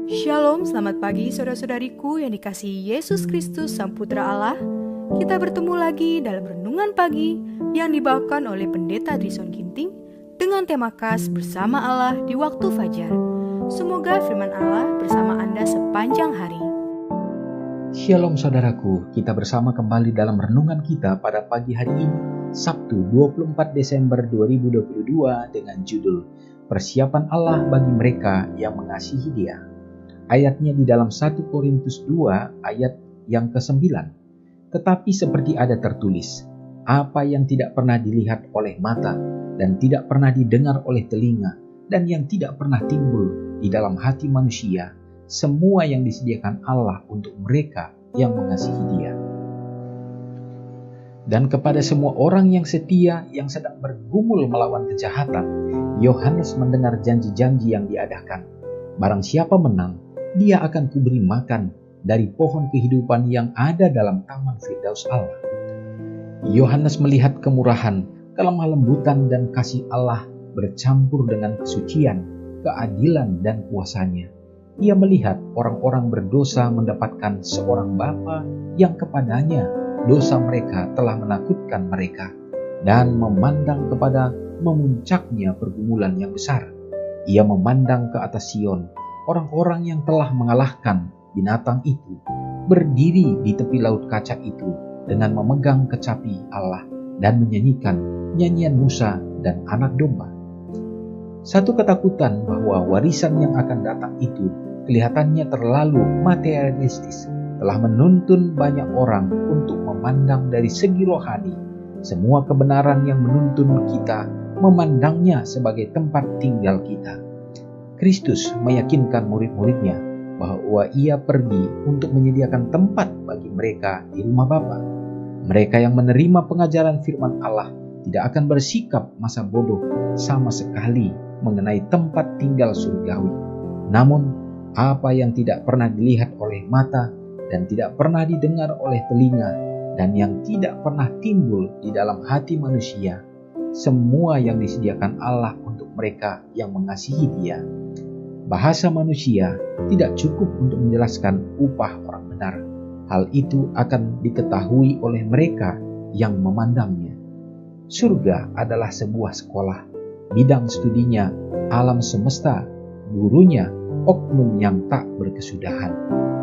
Shalom, selamat pagi saudara-saudariku yang dikasihi Yesus Kristus Sang Putra Allah. Kita bertemu lagi dalam Renungan Pagi yang dibawakan oleh Pendeta Drison Ginting dengan tema khas Bersama Allah di Waktu Fajar. Semoga firman Allah bersama Anda sepanjang hari. Shalom saudaraku, kita bersama kembali dalam renungan kita pada pagi hari ini, Sabtu 24 Desember 2022 dengan judul Persiapan Allah bagi mereka yang mengasihi Dia. Ayatnya di dalam 1 Korintus 2 ayat yang ke-9. Tetapi seperti ada tertulis, apa yang tidak pernah dilihat oleh mata dan tidak pernah didengar oleh telinga dan yang tidak pernah timbul di dalam hati manusia, semua yang disediakan Allah untuk mereka yang mengasihi Dia. Dan kepada semua orang yang setia yang sedang bergumul melawan kejahatan, Yohanes mendengar janji-janji yang diadakan. Barang siapa menang, dia akan kuberi makan dari pohon kehidupan yang ada dalam taman Firdaus Allah. Yohanes melihat kemurahan, kelemah lembutan dan kasih Allah bercampur dengan kesucian, keadilan dan kuasanya. Ia melihat orang-orang berdosa mendapatkan seorang Bapa yang kepadanya dosa mereka telah menakutkan mereka, dan memandang kepada memuncaknya pergumulan yang besar. Ia memandang ke atas Sion, orang-orang yang telah mengalahkan binatang itu, berdiri di tepi laut kaca itu dengan memegang kecapi Allah dan menyanyikan nyanyian Musa dan anak domba. Satu ketakutan bahwa warisan yang akan datang itu kelihatannya terlalu materialistis telah menuntun banyak orang untuk memandang dari segi rohani semua kebenaran yang menuntun kita memandangnya sebagai tempat tinggal kita. Kristus meyakinkan murid-muridnya bahwa ia pergi untuk menyediakan tempat bagi mereka di rumah Bapa. Mereka yang menerima pengajaran firman Allah tidak akan bersikap masa bodoh sama sekali mengenai tempat tinggal surgawi. Namun, apa yang tidak pernah dilihat oleh mata dan tidak pernah didengar oleh telinga dan yang tidak pernah timbul di dalam hati manusia, semua yang disediakan Allah untuk mereka yang mengasihi Dia. Bahasa manusia tidak cukup untuk menjelaskan upah orang benar. Hal itu akan diketahui oleh mereka yang memandangnya. Surga adalah sebuah sekolah. Bidang studinya alam semesta, gurunya oknum yang tak berkesudahan.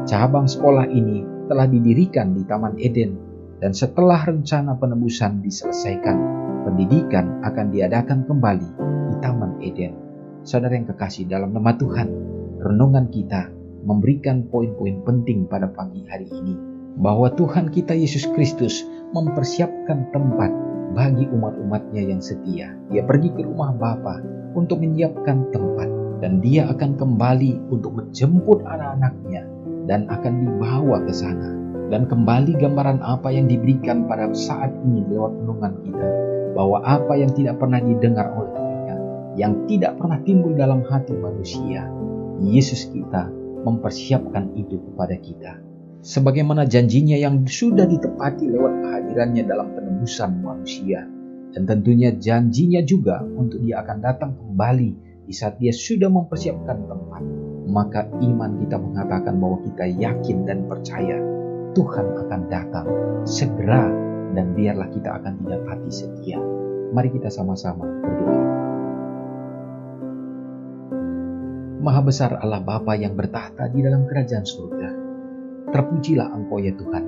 Cabang sekolah ini telah didirikan di Taman Eden, dan setelah rencana penebusan diselesaikan, pendidikan akan diadakan kembali di Taman Eden. Saudara yang kekasih dalam nama Tuhan, renungan kita memberikan poin-poin penting pada pagi hari ini, bahwa Tuhan kita Yesus Kristus mempersiapkan tempat bagi umat-umatnya yang setia. Dia pergi ke rumah Bapa untuk menyiapkan tempat, dan Dia akan kembali untuk menjemput anak-anaknya dan akan dibawa ke sana. Dan kembali gambaran apa yang diberikan pada saat ini lewat renungan kita, bahwa apa yang tidak pernah didengar oleh yang tidak pernah timbul dalam hati manusia, Yesus kita mempersiapkan itu kepada kita. Sebagaimana janjinya yang sudah ditepati lewat kehadirannya dalam penebusan manusia. Dan tentunya janjinya juga untuk Dia akan datang kembali di saat Dia sudah mempersiapkan tempat. Maka iman kita mengatakan bahwa kita yakin dan percaya Tuhan akan datang segera, dan biarlah kita akan didapati setia. Mari kita sama-sama berdoa. Maha besar Allah Bapa yang bertahta di dalam kerajaan surga. Terpujilah Engkau ya Tuhan.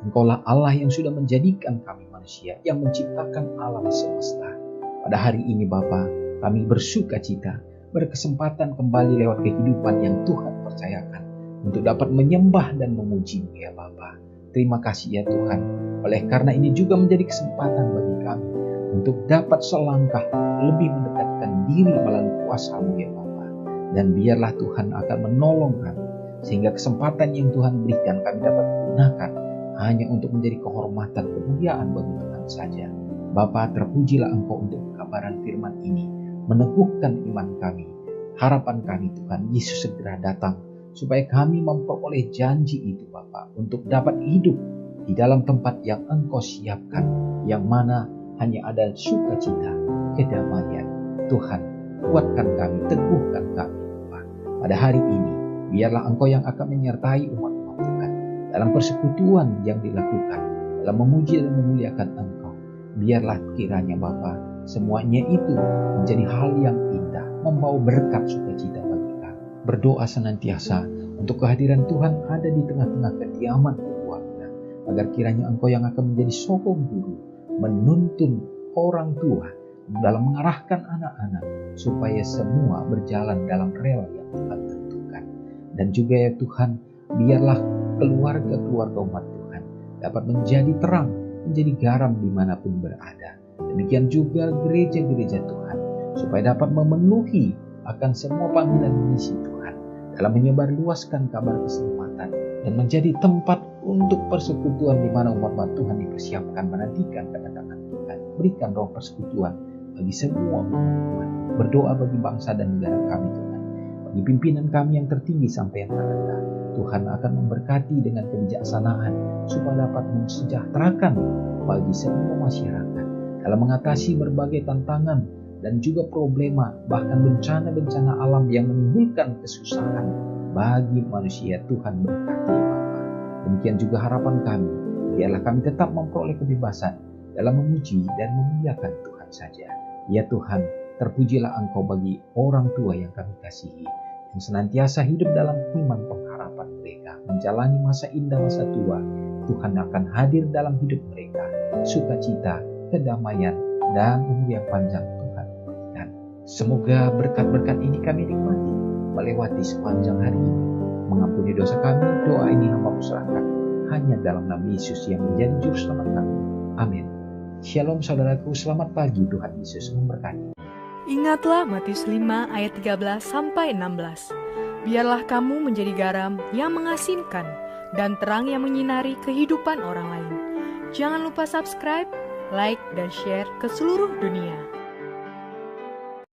Engkaulah Allah yang sudah menjadikan kami manusia, yang menciptakan alam semesta. Pada hari ini Bapa, kami bersuka cita, berkesempatan kembali lewat kehidupan yang Tuhan percayakan, untuk dapat menyembah dan memuji-Mu ya Bapa. Terima kasih ya Tuhan. Oleh karena ini juga menjadi kesempatan bagi kami untuk dapat selangkah lebih mendekatkan diri melalui kuasa-Mu ya Bapa. Dan biarlah Tuhan akan menolong kami, sehingga kesempatan yang Tuhan berikan kami dapat gunakan hanya untuk menjadi kehormatan kemuliaan bagi Tuhan saja. Bapa, terpujilah Engkau untuk kabaran firman ini, meneguhkan iman kami. Harapan kami Tuhan, Yesus segera datang, supaya kami memperoleh janji itu Bapa, untuk dapat hidup di dalam tempat yang Engkau siapkan, yang mana hanya ada sukacita, kedamaian. Tuhan, kuatkan kami, teguhkan kami Pada hari ini, Biarlah Engkau yang akan menyertai umat-umat Tuhan dalam persekutuan yang dilakukan, dalam memuji dan memuliakan Engkau. Biarlah kiranya Bapa, semuanya itu menjadi hal yang indah, membawa berkat sukacita bagi kami. Berdoa senantiasa untuk kehadiran Tuhan ada di tengah-tengah kediaman keluarga, agar kiranya Engkau yang akan menjadi sokong guru, menuntun orang tua dalam mengarahkan anak-anak, supaya semua berjalan dalam rel yang Tuhan tentukan. Dan juga ya Tuhan, biarlah keluarga-keluarga umat Tuhan dapat menjadi terang, menjadi garam dimanapun berada. Demikian juga gereja-gereja Tuhan, supaya dapat memenuhi akan semua panggilan misi Tuhan dalam menyebarluaskan kabar keselamatan dan menjadi tempat untuk persekutuan di mana umat-umat Tuhan dipersiapkan menantikan kedatangan Tuhan. Berikan roh persekutuan bagi semua umat Tuhan. Berdoa bagi bangsa dan negara kami Tuhan, bagi pimpinan kami yang tertinggi sampai yang terendah. Tuhan akan memberkati dengan kebijaksanaan supaya dapat mensejahterakan bagi semua masyarakat dalam mengatasi berbagai tantangan dan juga problema, bahkan bencana-bencana alam yang menimbulkan kesusahan bagi manusia. Tuhan berkati Bapa. Demikian juga harapan kami, biarlah kami tetap memperoleh kebebasan dalam memuji dan memuliakan Tuhan saja. Ya Tuhan, terpujilah Engkau bagi orang tua yang kami kasihi, yang senantiasa hidup dalam iman pengharapan mereka, menjalani masa indah masa tua. Tuhan akan hadir dalam hidup mereka, sukacita, kedamaian, dan umur yang panjang Tuhan berikan. Semoga berkat-berkat ini kami nikmati melewati sepanjang hari ini. Mengampuni dosa kami, doa ini hamba serahkan hanya dalam nama Yesus yang menjadi juru selamat kami. Amin. Shalom saudaraku, selamat pagi, Tuhan Yesus memberkati. Ingatlah Matius 5 ayat 13-16. Biarlah kamu menjadi garam yang mengasinkan dan terang yang menyinari kehidupan orang lain. Jangan lupa subscribe, like, dan share ke seluruh dunia.